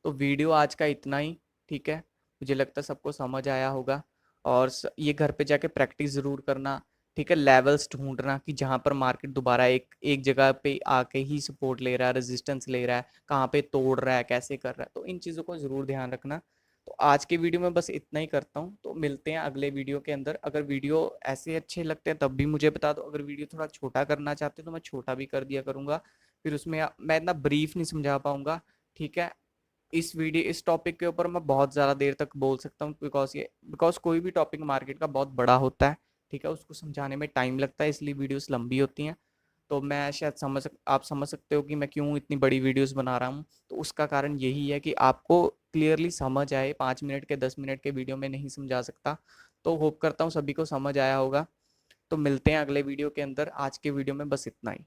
तो वीडियो आज का इतना ही। ठीक है, मुझे लगता है सबको समझ आया होगा। और ये घर पे जाके प्रैक्टिस ज़रूर करना। ठीक है, लेवल्स ढूंढना कि जहाँ पर मार्केट दोबारा एक एक जगह पे आके ही सपोर्ट ले रहा है, रेजिस्टेंस ले रहा है, कहाँ पे तोड़ रहा है, कैसे कर रहा है, तो इन चीज़ों को ज़रूर ध्यान रखना। तो आज के वीडियो में बस इतना ही करता हूँ, तो मिलते हैं अगले वीडियो के अंदर। अगर वीडियो ऐसे अच्छे लगते हैं तब भी मुझे बता दो, अगर वीडियो थोड़ा छोटा करना चाहते हो तो मैं छोटा भी कर दिया करूँगा, फिर उसमें मैं इतना ब्रीफ नहीं समझा पाऊंगा। ठीक है, इस टॉपिक के ऊपर मैं बहुत ज़्यादा देर तक बोल सकता हूँ, बिकॉज कोई भी टॉपिक मार्केट का बहुत बड़ा होता है। ठीक है, उसको समझाने में टाइम लगता है, इसलिए वीडियोस लंबी होती हैं। तो मैं शायद आप समझ सकते हो कि मैं क्यों इतनी बड़ी वीडियोस बना रहा हूँ। तो उसका कारण यही है कि आपको क्लियरली समझ आए, 5 मिनट के 10 मिनट के वीडियो में नहीं समझा सकता। तो होप करता हूँ सभी को समझ आया होगा। तो मिलते हैं अगले वीडियो के अंदर, आज के वीडियो में बस इतना ही।